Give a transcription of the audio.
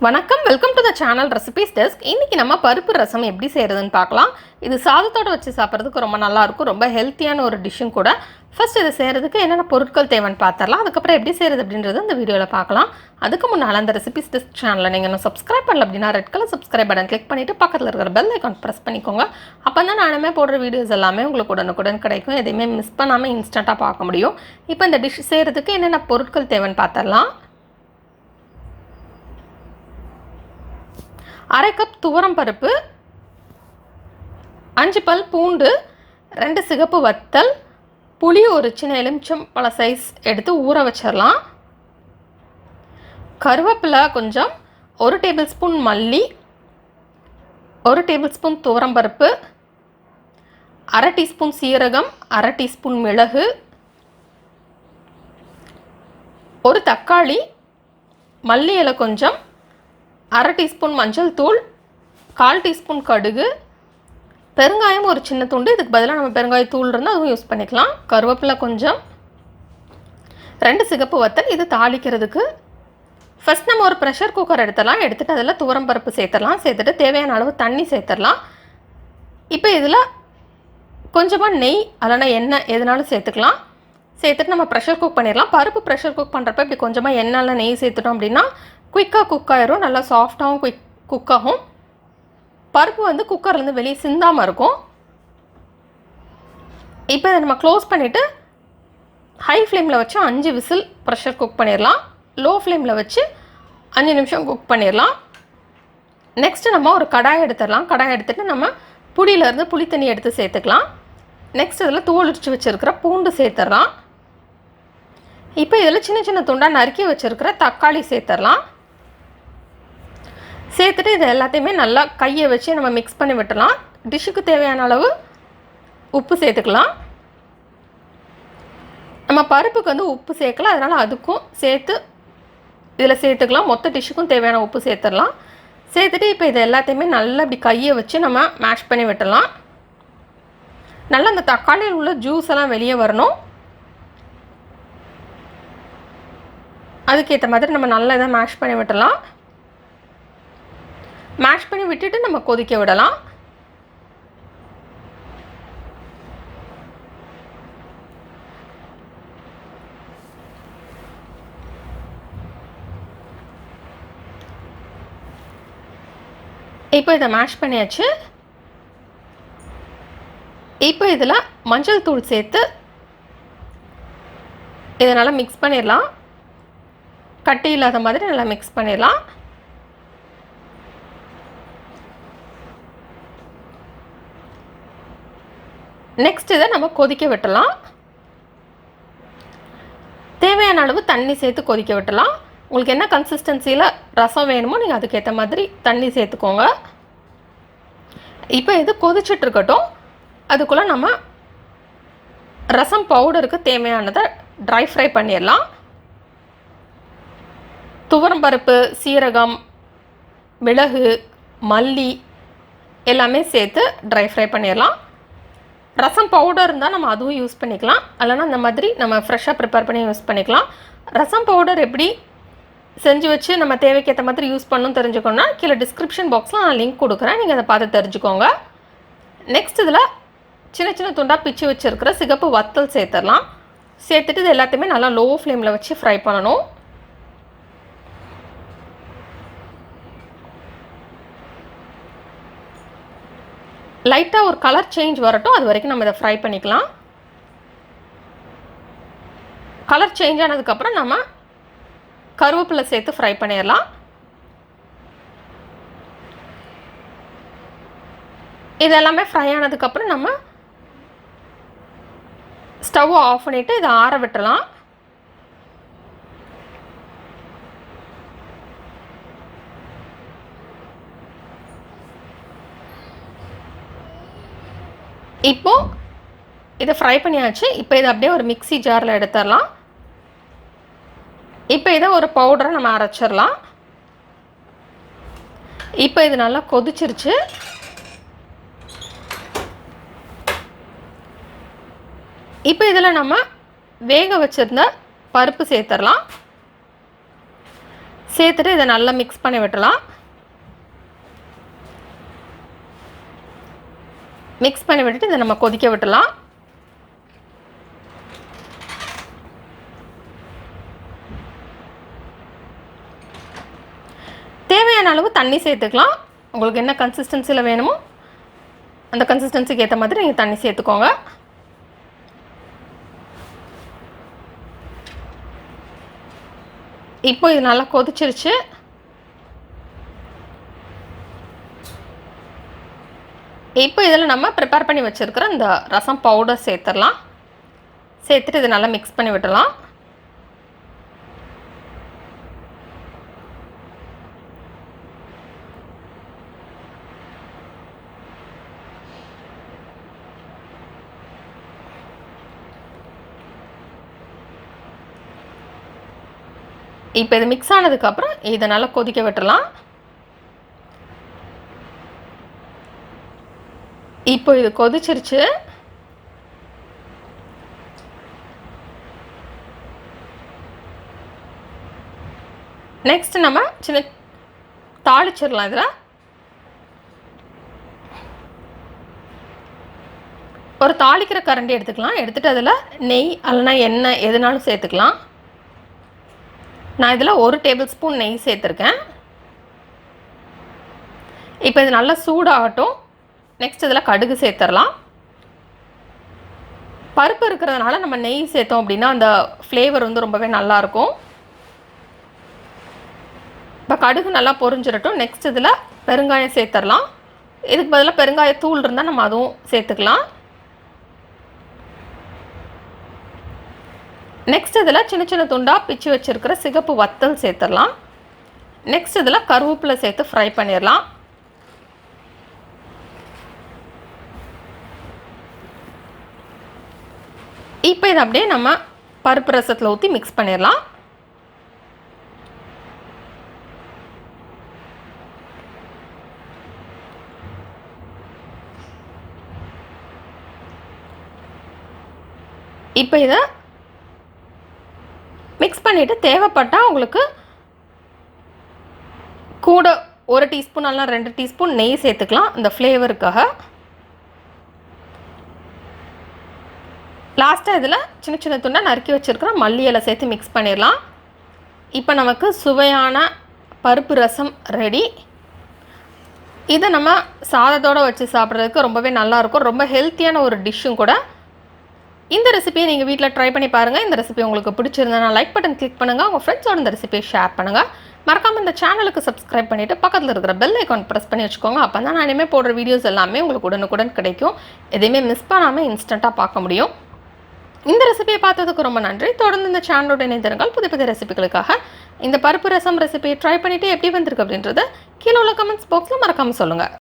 வணக்கம், welcome to the channel recipes desk. இன்றைக்கி நம்ம பருப்பு ரசம் எப்படி செய்கிறதுன்னு பார்க்கலாம். இது சாதத்தோடு வச்சு சாப்பிட்றதுக்கு ரொம்ப நல்லாயிருக்கும், ரொம்ப ஹெல்த்தியான ஒரு டிஷ்ஷும் கூட. ஃபஸ்ட் இதை செய்கிறதுக்கு என்னென்ன பொருட்கள் தேவைன்னு பார்த்துடலாம். அதுக்கப்புறம் எப்படி செய்கிறது அப்படின்றது இந்த வீடியோவில் பார்க்கலாம். அதுக்கு முன்னால் அந்த ரெசிபீஸ் டெஸ்க் சேனலில் நீங்கள் இன்னும் சப்ஸ்கிரைப் பண்ணல அப்படின்னா red colour subscribe button click பண்ணிவிட்டு பக்கத்தில் இருக்கிற பெல் ஐக்கான் ப்ரெஸ் பண்ணிக்கோங்க. அப்போ தான் நானுமே போடுற வீடியோஸ் எல்லாமே உங்களுக்கு உடனுக்குடன் கிடைக்கும். எதையுமே மிஸ் பண்ணாமல் இன்ஸ்டண்ட்டாக பார்க்க முடியும். இப்போ இந்த டிஷ் செய்கிறதுக்கு என்னென்ன பொருட்கள் தேவைன்னு பார்த்துடலாம். 1/2 கப் துவரம் பருப்பு, 5 பல் பூண்டு, 2 சிகப்பு வத்தல், புளி ஒரு சின்ன எலுமிச்சம் பழ சைஸ் எடுத்து ஊற வச்சிடலாம். கருவேப்பிலை கொஞ்சம், 1 டேபிள் ஸ்பூன் மல்லி, 1 டேபிள் ஸ்பூன் துவரம் பருப்பு, 1/2 டீஸ்பூன் சீரகம், 1/2 டீஸ்பூன் மிளகு, 1 தக்காளி, மல்லி இலை கொஞ்சம், 1/2 டீஸ்பூன் மஞ்சள் தூள், 1/4 டீஸ்பூன் கடுகு, பெருங்காயம் ஒரு சின்ன துண்டு, இதுக்கு பதிலாக நம்ம பெருங்காயத்தூள் இருந்தால் அதுவும் யூஸ் பண்ணிக்கலாம். கருவேப்பிலை கொஞ்சம், 2 சிகப்பு வத்தல். இது தாளிக்கிறதுக்கு ஃபஸ்ட் நம்ம ஒரு ப்ரெஷர் குக்கர் எடுத்துகிட்டு அதில் துவரம் பருப்பு சேர்த்துடலாம். சேர்த்துட்டு தேவையான அளவு தண்ணி சேர்த்துடலாம். இப்போ இதில் கொஞ்சமாக நெய் அல்லனா எண்ணெய் எதுனாலும் சேர்த்துக்கலாம். சேர்த்துட்டு நம்ம ப்ரெஷர் குக் பண்ணிடலாம். பருப்பு ப்ரெஷர் குக் பண்ணுறப்ப இப்படி கொஞ்சமாக எண்ணெயில் நெய் சேர்த்துட்டோம் அப்படின்னா குயிக்காக குக் ஆயிரும், நல்லா சாஃப்டாகவும் குக் ஆகும். பருப்பு வந்து குக்கர்லேருந்து வெளியே சிந்தாமல் இருக்கும். இப்போ இதை நம்ம க்ளோஸ் பண்ணிவிட்டு ஹை ஃப்ளேமில் வச்சு 5 விசில் ப்ரெஷர் குக் பண்ணிடலாம். லோ ஃப்ளேமில் வச்சு 5 நிமிஷம் குக் பண்ணிடலாம். நெக்ஸ்ட்டு நம்ம ஒரு கடாய் எடுத்துடலாம். கடாய் எடுத்துகிட்டு நம்ம புளியிலேருந்து புளி தண்ணி எடுத்து சேர்த்துக்கலாம். நெக்ஸ்ட் இதில் தோல் உரித்து வச்சுருக்கிற பூண்டு சேர்த்துடலாம். இப்போ இதில் சின்ன சின்ன துண்டாக நறுக்கி வச்சுருக்கிற தக்காளி சேர்த்துடலாம். சேர்த்துட்டு இது எல்லாத்தையுமே நல்லா கையை வச்சு நம்ம மிக்ஸ் பண்ணி விட்டுலாம். டிஷ்ஷுக்கு தேவையான அளவு உப்பு சேர்த்துக்கலாம். நம்ம பருப்புக்கு வந்து உப்பு சேர்க்கலாம், அதனால் அதுக்கும் சேர்த்து இதில் சேர்த்துக்கலாம். மொத்த டிஷ்ஷுக்கும் தேவையான உப்பு சேர்த்துடலாம். சேர்த்துட்டு இப்போ இது எல்லாத்தையுமே நல்லா இப்படி கையை வச்சு நம்ம மேஷ் பண்ணி விட்டுலாம். நல்லா அந்த தக்காளியில் உள்ள ஜூஸ் எல்லாம் வெளியே வரணும். அதுக்கேற்ற மாதிரி நம்ம நல்லா இதை மேஷ் பண்ணி விட்டுலாம். மேஷ் பண்ணி விட்டுட்டு நம்ம கொதிக்க விடலாம். இப்போ இதை மேஷ் பண்ணியாச்சு. இப்போ இதில் மஞ்சள் தூள் சேர்த்து இதை நல்லா மிக்ஸ் பண்ணிடலாம். கட்டி இல்லாத மாதிரி நல்லா மிக்ஸ் பண்ணிடலாம். நெக்ஸ்ட் இதை நம்ம கொதிக்க விட்டலாம். தேவையான அளவு தண்ணி சேர்த்து கொதிக்க விட்டலாம். உங்களுக்கு என்ன கன்சிஸ்டன்சியில் ரசம் வேணுமோ நீங்கள் அதுக்கேற்ற மாதிரி தண்ணி சேர்த்துக்கோங்க. இப்போ இது கொதிச்சிட்ருக்கட்டும். அதுக்குள்ளே நம்ம ரசம் பவுடருக்கு தேவையானதை ட்ரை ஃப்ரை பண்ணிடலாம். துவரம் பருப்பு, சீரகம், மிளகு, மல்லி எல்லாமே சேர்த்து ட்ரை ஃப்ரை பண்ணிடலாம். ரசம் பவுடர் இருந்தால் நம்ம அதுவும் யூஸ் பண்ணிக்கலாம், இல்லைனா அந்த மாதிரி நம்ம ஃப்ரெஷ்ஷாக ப்ரிப்பேர் பண்ணி யூஸ் பண்ணிக்கலாம். ரசம் பவுடர் எப்படி செஞ்சு வச்சு நம்ம தேவைக்கேற்ற மாதிரி யூஸ் பண்ணணும்னு தெரிஞ்சுக்கணுன்னா கீழே டிஸ்கிரிப்ஷன் பாக்ஸில் நான் லிங்க் கொடுக்குறேன், நீங்கள் அதை பார்த்து தெரிஞ்சுக்கோங்க. நெக்ஸ்ட் இதில் சின்ன சின்ன துண்டாக பிச்சு வச்சுருக்கிற சிகப்பு வத்தல் சேர்த்துடலாம். சேர்த்துட்டு இது எல்லாத்தையுமே நல்லா லோ ஃப்ளேமில் வச்சு ஃப்ரை பண்ணணும். லைட்டாக ஒரு கலர் சேஞ்ச் வரட்டும், அது வரைக்கும் நம்ம இதை ஃப்ரை பண்ணிக்கலாம். கலர் சேஞ்ச் ஆனதுக்கப்புறம் நம்ம கருவேப்பிலை சேர்த்து ஃப்ரை பண்ணிடலாம். இது எல்லாமே ஃப்ரை ஆனதுக்கப்புறம் நம்ம ஸ்டவ்வை ஆஃப் பண்ணிவிட்டு இதை ஆற விட்டுலாம். இப்போது இதை ஃப்ரை பண்ணியாச்சு. இப்போ இதை அப்படியே ஒரு மிக்ஸி ஜாரில் எடுத்துடலாம். இப்போ இதை ஒரு பவுடரை நம்ம அரைச்சிடலாம். இப்போ இது நல்லா கொதிச்சிருச்சு. இப்போ இதில் நம்ம வேக வச்சுருந்த பருப்பு சேர்த்துடலாம். சேர்த்துட்டு இதை நல்லா மிக்ஸ் பண்ணி விட்டுலாம். மிக்ஸ் பண்ணி விட்டுட்டு இதை நம்ம கொதிக்க விட்டுலாம். தேவையான அளவு தண்ணி சேர்த்துக்கலாம். உங்களுக்கு என்ன கன்சிஸ்டன்சியில் வேணுமோ அந்த கன்சிஸ்டன்சிக்கு ஏற்ற மாதிரி நீங்கள் தண்ணி சேர்த்துக்கோங்க. இப்போ இது நல்லா கொதிச்சிருச்சு. இப்போ இதில் நம்ம ப்ரிப்பேர் பண்ணி வச்சுருக்கிற இந்த ரசம் பவுடர் சேர்த்துடலாம். சேர்த்துட்டு இதை நல்லா மிக்ஸ் பண்ணி விடலாம். இப்போ இது மிக்ஸ் ஆனதுக்கப்புறம் இதை நல்லா கொதிக்க விட்டுறலாம். இப்போ இது கொதிச்சிருச்சு. நெக்ஸ்ட் நம்ம சின்ன தாளிச்சிடலாம். இதில் ஒரு தாளிக்கிற கரண்டி எடுத்துக்கலாம். எடுத்துகிட்டு அதில் நெய் அல்லனா எண்ணெய் எதுனாலும் சேர்த்துக்கலாம். நான் இதில் 1 டேபிள் ஸ்பூன் நெய் சேர்த்துருக்கேன். இப்போ இது நல்லா சூடாகட்டும். நெக்ஸ்ட் இதில் கடுகு சேர்த்துடலாம். பருப்பு இருக்கிறதுனால நம்ம நெய் சேர்த்தோம் அப்படின்னா அந்த ஃப்ளேவர் வந்து ரொம்பவே நல்லாயிருக்கும். இப்போ கடுகு நல்லா பொரிஞ்சிடட்டும். நெக்ஸ்ட் இதில் பெருங்காயம் சேர்த்துடலாம். இதுக்கு பதிலாக பெருங்காயத்தூள் இருந்தால் நம்ம அதுவும் சேர்த்துக்கலாம். நெக்ஸ்ட் இதில் சின்ன சின்ன துண்டாக பிச்சு வச்சுருக்கிற சிகப்பு வத்தல் சேர்த்துடலாம். நெக்ஸ்ட் இதில் கருவேப்பிலை சேர்த்து ஃப்ரை பண்ணிடலாம். இப்போ இதை அப்படியே நம்ம பருப்பு ரசத்தில் ஊற்றி மிக்ஸ் பண்ணிடலாம். இப்போ இதை மிக்ஸ் பண்ணிவிட்டு தேவைப்பட்டால் உங்களுக்கு கூட 1 டீஸ்பூன் அல்லனா 2 டீஸ்பூன் நெய் சேர்த்துக்கலாம் இந்த ஃப்ளேவருக்காக. லாஸ்ட்டாக இதில் சின்ன சின்ன துண்டாக நறுக்கி வச்சுருக்கிற மல்லி இலை சேர்த்து மிக்ஸ் பண்ணிடலாம். இப்போ நமக்கு சுவையான பருப்பு ரசம் ரெடி. இதை நம்ம சாதத்தோடு வச்சு சாப்பிட்றதுக்கு ரொம்பவே நல்லாயிருக்கும். ரொம்ப ஹெல்த்தியான ஒரு டிஷ்ஷும் கூட. இந்த ரெசிபியை நீங்கள் வீட்டில் ட்ரை பண்ணி பாருங்கள். இந்த ரெசிபி உங்களுக்கு பிடிச்சிருந்தா லைக் பட்டன் கிளிக் பண்ணுங்கள். உங்கள் ஃப்ரெண்ட்ஸோட இந்த ரெசிபியை ஷேர் பண்ணுங்கள். மறக்காமல் இந்த சேனலுக்கு சப்ஸ்கிரைப் பண்ணிவிட்டு பக்கத்தில் இருக்கிற பெல் ஐக்கான் ப்ரெஸ் பண்ணி வச்சுக்கோங்க. அப்போ தான் நான் இனிமேல் போடுற வீடியோஸ் எல்லாமே உங்களுக்கு உடனுக்குடன் கிடைக்கும். எதையுமே மிஸ் பண்ணாமல் இன்ஸ்டண்ட்டாக பார்க்க முடியும். இந்த ரெசிபியை பார்த்ததுக்கு ரொம்ப நன்றி. தொடர்ந்து இந்த சேனலோட இணைந்திருங்கள். புதிய புதிய ரெசிபிகளுக்காக இந்த பருப்பு ரசம் ரெசிபியை ட்ரை பண்ணிவிட்டு எப்படி வந்திருக்கு அப்படின்றத கீழே உள்ள கமெண்ட்ஸ் பாக்ஸில் மறக்காமல் சொல்லுங்கள்.